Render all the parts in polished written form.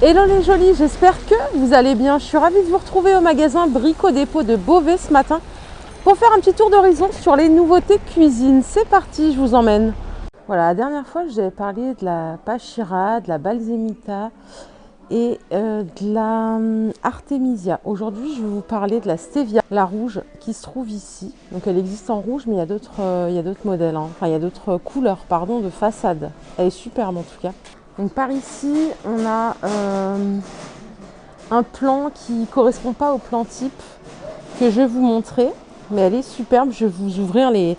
Hello les jolis, j'espère que vous allez bien. Je suis ravie de vous retrouver au magasin Brico Dépôt de Beauvais ce matin pour faire un petit tour d'horizon sur les nouveautés cuisine. C'est parti, je vous emmène. Voilà, la dernière fois, je vous avais parlé de la Pachira, de la Balsamita et de la Artemisia. Aujourd'hui, je vais vous parler de la Stevia, la rouge, qui se trouve ici. Donc elle existe en rouge, mais il y a d'autres modèles, hein. Enfin il y a d'autres couleurs, pardon, de façade. Elle est superbe en tout cas. Donc par ici, on a un plan qui ne correspond pas au plan type que je vais vous montrer, mais elle est superbe. Je vais vous ouvrir les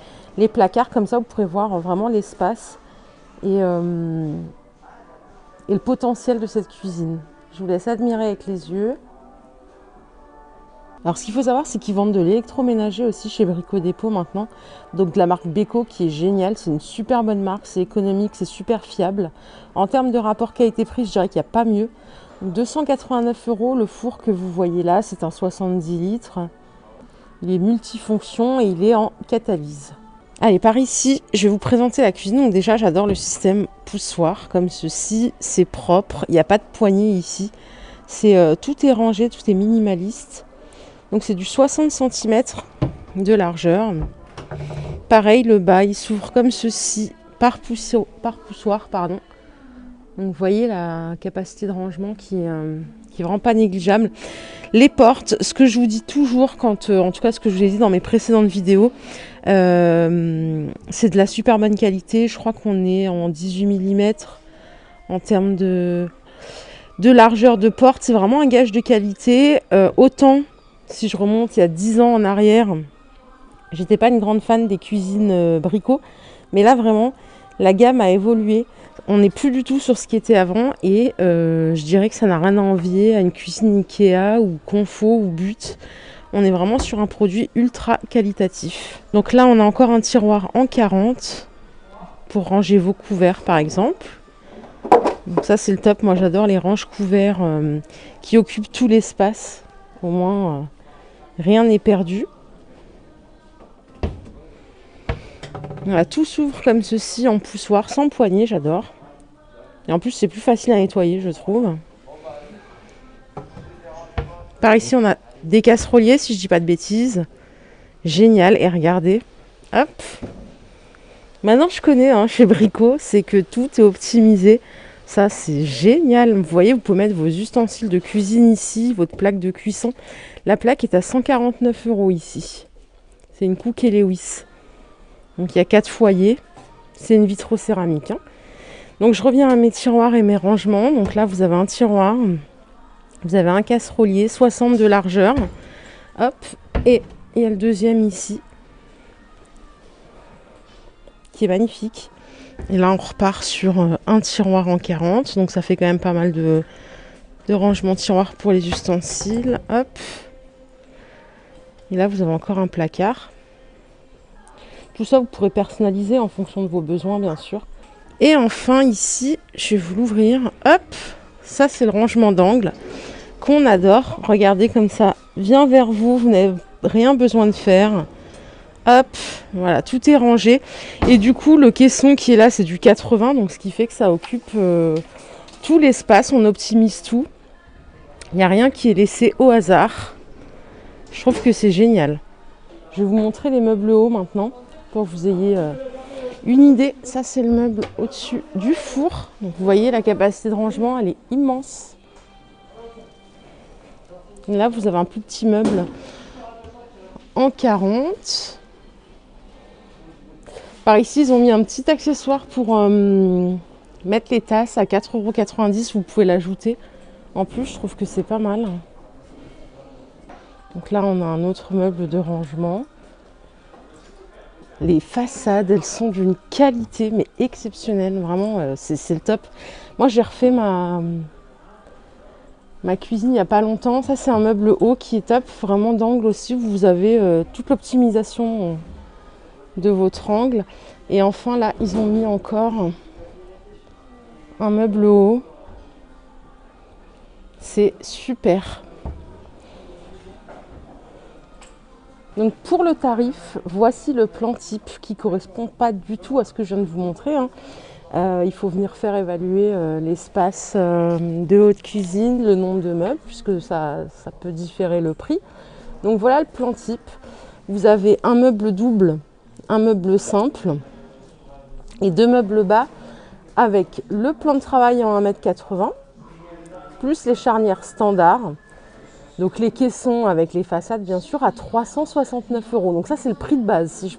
placards, comme ça vous pourrez voir vraiment l'espace et le potentiel de cette cuisine. Je vous laisse admirer avec les yeux. Alors ce qu'il faut savoir, c'est qu'ils vendent de l'électroménager aussi chez Brico Dépôt maintenant. Donc de la marque Beko qui est géniale, c'est une super bonne marque, c'est économique, c'est super fiable. En termes de rapport qualité-prix, je dirais qu'il n'y a pas mieux. 289 € le four que vous voyez là, c'est un 70 litres. Il est multifonction et il est en catalyse. Allez, par ici, je vais vous présenter la cuisine. Donc déjà, j'adore le système poussoir comme ceci, c'est propre, il n'y a pas de poignée ici. Tout est rangé, tout est minimaliste. Donc c'est du 60 cm de largeur. Pareil, le bas, il s'ouvre comme ceci par poussoir. Pardon. Donc vous voyez la capacité de rangement qui est vraiment pas négligeable. Les portes, ce que je vous dis toujours, en tout cas ce que je vous ai dit dans mes précédentes vidéos, c'est de la super bonne qualité. Je crois qu'on est en 18 mm en termes de largeur de porte. C'est vraiment un gage de qualité. Autant, si je remonte il y a 10 ans en arrière, j'étais pas une grande fan des cuisines Brico, mais là vraiment la gamme a évolué. On n'est plus du tout sur ce qui était avant et je dirais que ça n'a rien à envier à une cuisine Ikea ou Confo ou But. On est vraiment sur un produit ultra qualitatif. Donc là, on a encore un tiroir en 40 pour ranger vos couverts par exemple. Donc ça, c'est le top. Moi, j'adore les ranges couverts qui occupent tout l'espace. Au moins, rien n'est perdu. Voilà, tout s'ouvre comme ceci en poussoir, sans poignée, j'adore. Et en plus, c'est plus facile à nettoyer, je trouve. Par ici, on a des casseroliers, si je dis pas de bêtises. Génial. Et regardez, hop. Maintenant, je connais chez Brico, c'est que tout est optimisé. Ça, c'est génial. Vous voyez, vous pouvez mettre vos ustensiles de cuisine ici, votre plaque de cuisson. La plaque est à 149 € ici. C'est une Cook & Lewis. Donc, il y a 4 foyers. C'est une vitrocéramique. Donc, je reviens à mes tiroirs et mes rangements. Donc là, vous avez un tiroir. Vous avez un casserolier, 60 de largeur. Hop. Et il y a le deuxième ici, qui est magnifique. Et là, on repart sur un tiroir en 40. Donc, ça fait quand même pas mal de rangement tiroir pour les ustensiles. Hop. Et là, vous avez encore un placard. Tout ça, vous pourrez personnaliser en fonction de vos besoins, bien sûr. Et enfin, ici, je vais vous l'ouvrir. Hop. Ça, c'est le rangement d'angle qu'on adore. Regardez comme ça vient vers vous. Vous n'avez rien besoin de faire. Hop, voilà, tout est rangé. Et du coup, le caisson qui est là, c'est du 80, donc ce qui fait que ça occupe tout l'espace. On optimise tout. Il n'y a rien qui est laissé au hasard. Je trouve que c'est génial. Je vais vous montrer les meubles hauts maintenant, pour que vous ayez une idée. Ça, c'est le meuble au-dessus du four. Donc, vous voyez, la capacité de rangement, elle est immense. Et là, vous avez un plus petit meuble en 40. Par ici, ils ont mis un petit accessoire pour mettre les tasses à 4,90 €. Vous pouvez l'ajouter. En plus, je trouve que c'est pas mal. Donc là, on a un autre meuble de rangement. Les façades, elles sont d'une qualité mais exceptionnelle. Vraiment, c'est le top. Moi, j'ai refait ma cuisine il n'y a pas longtemps. Ça, c'est un meuble haut qui est top. Vraiment d'angle aussi. Vous avez toute l'optimisation de votre angle. Et enfin là, ils ont mis encore un meuble haut. C'est super. Donc pour le tarif, voici le plan type qui correspond pas du tout à ce que je viens de vous montrer. Il faut venir faire évaluer l'espace de haute cuisine, le nombre de meubles, puisque ça peut différer le prix. Donc voilà le plan type. Vous avez un meuble double, un meuble simple et 2 meubles bas avec le plan de travail en 1,80 m, plus les charnières standards. Donc les caissons avec les façades, bien sûr, à 369 €. Donc ça, c'est le prix de base. Si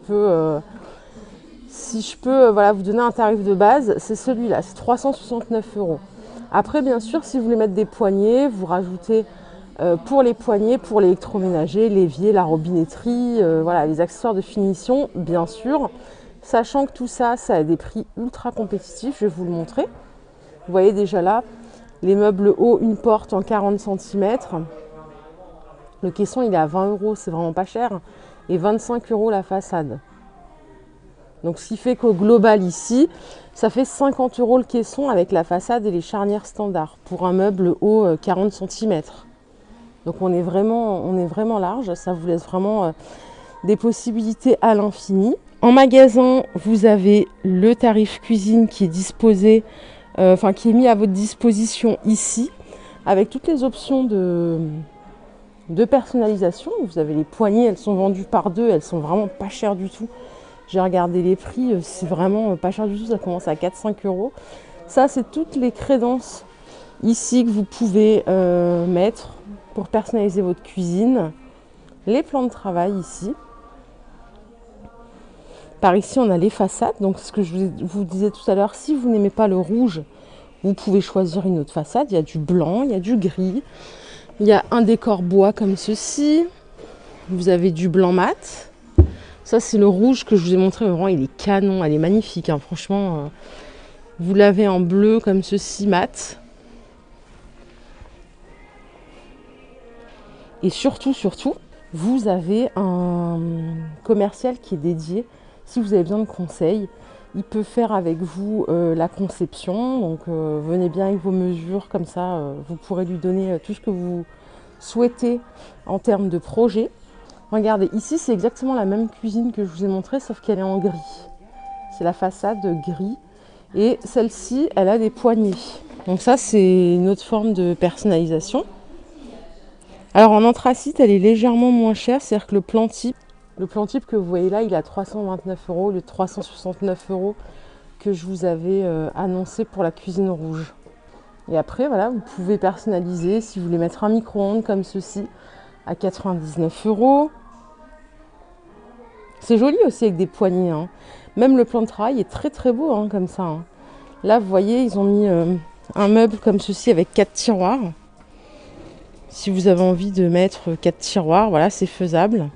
je peux voilà, vous donner un tarif de base, c'est celui-là, c'est 369 €. Après, bien sûr, si vous voulez mettre des poignées, vous rajoutez pour les poignées, pour l'électroménager, l'évier, la robinetterie, voilà, les accessoires de finition, bien sûr. Sachant que tout ça, ça a des prix ultra compétitifs, je vais vous le montrer. Vous voyez déjà là, les meubles hauts, une porte en 40 cm. Le caisson, il est à 20 €, c'est vraiment pas cher. Et 25 € la façade. Donc, ce qui fait qu'au global ici, ça fait 50 € le caisson avec la façade et les charnières standards pour un meuble haut 40 cm. Donc, on est vraiment large. Ça vous laisse vraiment des possibilités à l'infini. En magasin, vous avez le tarif cuisine qui est disposé, qui est mis à votre disposition ici, avec toutes les options de personnalisation. Vous avez les poignées, elles sont vendues par 2, elles sont vraiment pas chères du tout. J'ai regardé les prix, c'est vraiment pas cher du tout, ça commence à 4-5 €. Ça, c'est toutes les crédences ici que vous pouvez mettre pour personnaliser votre cuisine. Les plans de travail ici. Par ici, on a les façades. Donc, ce que je vous disais tout à l'heure, si vous n'aimez pas le rouge, vous pouvez choisir une autre façade. Il y a du blanc, il y a du gris. Il y a un décor bois comme ceci. Vous avez du blanc mat. Ça, c'est le rouge que je vous ai montré. Vraiment, il est canon. Elle est magnifique. Hein. Franchement, vous l'avez en bleu comme ceci, mat. Et surtout, vous avez un commercial qui est dédié. Si vous avez besoin de conseils, il peut faire avec vous la conception. Donc, venez bien avec vos mesures. Comme ça, vous pourrez lui donner tout ce que vous souhaitez en termes de projet. Regardez, ici, c'est exactement la même cuisine que je vous ai montré, sauf qu'elle est en gris. C'est la façade gris. Et celle-ci, elle a des poignées. Donc ça, c'est une autre forme de personnalisation. Alors, en anthracite, elle est légèrement moins chère. C'est-à-dire que le plan type que vous voyez là, il est à 329 €, le 369 € que je vous avais annoncé pour la cuisine rouge. Et après, voilà, vous pouvez personnaliser si vous voulez mettre un micro-ondes comme ceci à 99 €. C'est joli aussi avec des poignées. Hein. Même le plan de travail est très très beau hein, comme ça. Hein. Là, vous voyez, ils ont mis un meuble comme ceci avec 4 tiroirs. Si vous avez envie de mettre 4 tiroirs, voilà, c'est faisable.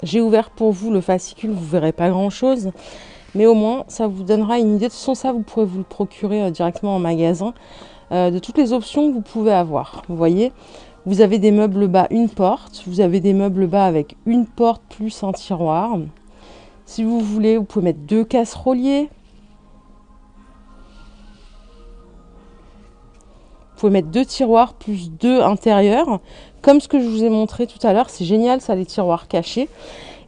J'ai ouvert pour vous le fascicule, vous ne verrez pas grand-chose. Mais au moins, ça vous donnera une idée. De toute façon, ça, vous pourrez vous le procurer directement en magasin. De toutes les options que vous pouvez avoir. Vous voyez, vous avez des meubles bas, une porte. Vous avez des meubles bas avec une porte plus un tiroir. Si vous voulez, vous pouvez mettre 2 casseroliers. Vous pouvez mettre 2 tiroirs plus 2 intérieurs. Comme ce que je vous ai montré tout à l'heure. C'est génial, ça, les tiroirs cachés.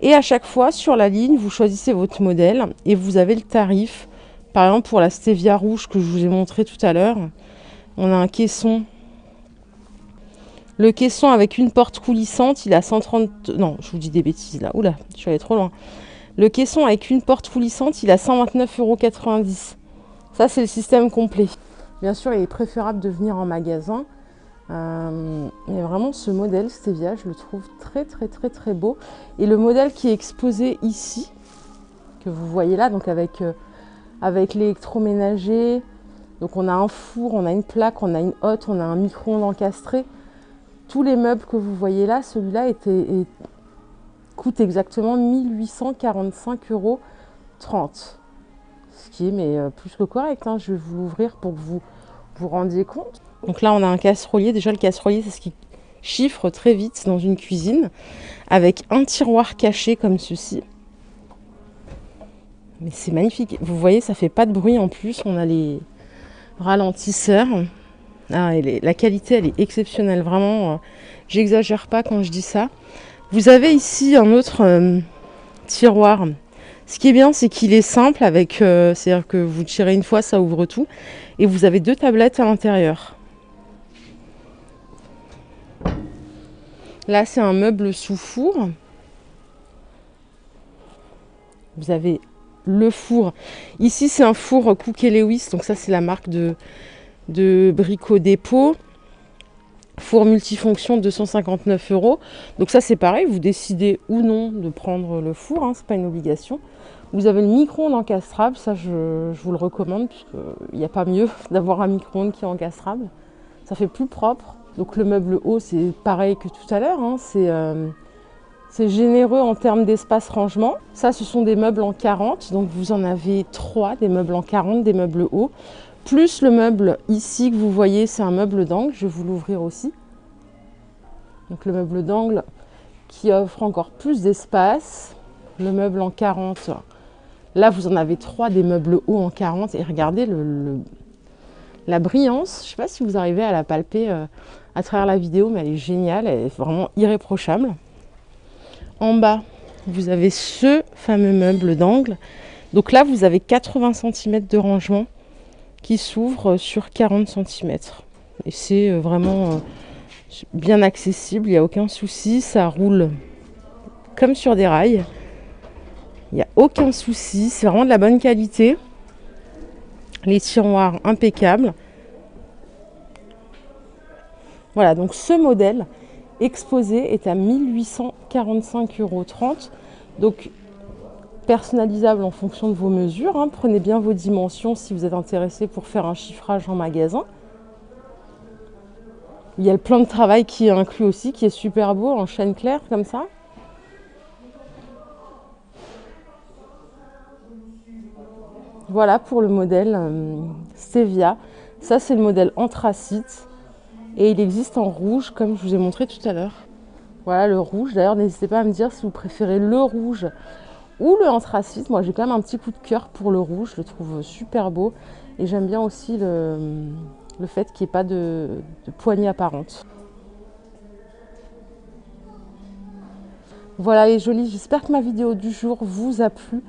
Et à chaque fois, sur la ligne, vous choisissez votre modèle et vous avez le tarif. Par exemple, pour la stevia rouge que je vous ai montré tout à l'heure, on a un caisson. Le caisson avec une porte coulissante, il a 130... Non, je vous dis des bêtises là. Oula, je suis allée trop loin. Le caisson avec une porte coulissante, il a 129,90 €. Ça, c'est le système complet. Bien sûr, il est préférable de venir en magasin. Mais vraiment, ce modèle Stevia, je le trouve très, très, très, très beau. Et le modèle qui est exposé ici, que vous voyez là, donc avec l'électroménager. Donc, on a un four, on a une plaque, on a une hotte, on a un micro-ondes encastré. Tous les meubles que vous voyez là, celui-là coûte exactement 1845,30 €. Ce qui est plus que correct. Hein. Je vais vous l'ouvrir pour que vous vous rendiez compte. Donc là, on a un casserolier. Déjà, le casserolier, c'est ce qui chiffre très vite dans une cuisine. Avec un tiroir caché comme ceci. Mais c'est magnifique. Vous voyez, ça fait pas de bruit en plus. On a les ralentisseurs. La qualité, elle est exceptionnelle. Vraiment, j'exagère pas quand je dis ça. Vous avez ici un autre tiroir Ce qui est bien, c'est qu'il est simple, c'est-à-dire que vous tirez une fois, ça ouvre tout. Et vous avez 2 tablettes à l'intérieur. Là, c'est un meuble sous four. Vous avez le four. Ici, c'est un four Cook & Lewis. Donc ça, c'est la marque de Brico Dépôt. Four multifonction, 259 €. Donc ça, c'est pareil. Vous décidez ou non de prendre le four. Hein, c'est pas une obligation. Vous avez le micro-ondes encastrable. Ça, je vous le recommande puisqu'il n'y a pas mieux d'avoir un micro-ondes qui est encastrable. Ça fait plus propre. Donc le meuble haut, c'est pareil que tout à l'heure. Hein, c'est généreux en termes d'espace rangement. Ça, ce sont des meubles en 40. Donc vous en avez 3, des meubles en 40, des meubles hauts. Plus le meuble ici que vous voyez, c'est un meuble d'angle. Je vais vous l'ouvrir aussi. Donc le meuble d'angle qui offre encore plus d'espace. Le meuble en 40. Là, vous en avez 3 des meubles hauts en 40. Et regardez la brillance. Je ne sais pas si vous arrivez à la palper à travers la vidéo, mais elle est géniale. Elle est vraiment irréprochable. En bas, vous avez ce fameux meuble d'angle. Donc là, vous avez 80 cm de rangement qui s'ouvre sur 40 cm. Et c'est vraiment bien accessible, il n'y a aucun souci. Ça roule comme sur des rails. Il n'y a aucun souci, c'est vraiment de la bonne qualité. Les tiroirs impeccables. Voilà, donc ce modèle exposé est à 1845,30 €. Donc personnalisable en fonction de vos mesures. Hein. Prenez bien vos dimensions si vous êtes intéressé pour faire un chiffrage en magasin. Il y a le plan de travail qui est inclus aussi, qui est super beau, en chêne clair comme ça. Voilà pour le modèle Stevia. Ça, c'est le modèle anthracite. Et il existe en rouge, comme je vous ai montré tout à l'heure. Voilà le rouge. D'ailleurs, n'hésitez pas à me dire si vous préférez le rouge ou le anthracite. Moi, j'ai quand même un petit coup de cœur pour le rouge. Je le trouve super beau. Et j'aime bien aussi le fait qu'il n'y ait pas de poignée apparente. Voilà les jolis. J'espère que ma vidéo du jour vous a plu.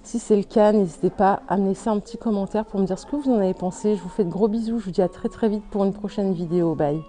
Si c'est le cas, n'hésitez pas à me laisser un petit commentaire pour me dire ce que vous en avez pensé. Je vous fais de gros bisous. Je vous dis à très très vite pour une prochaine vidéo. Bye.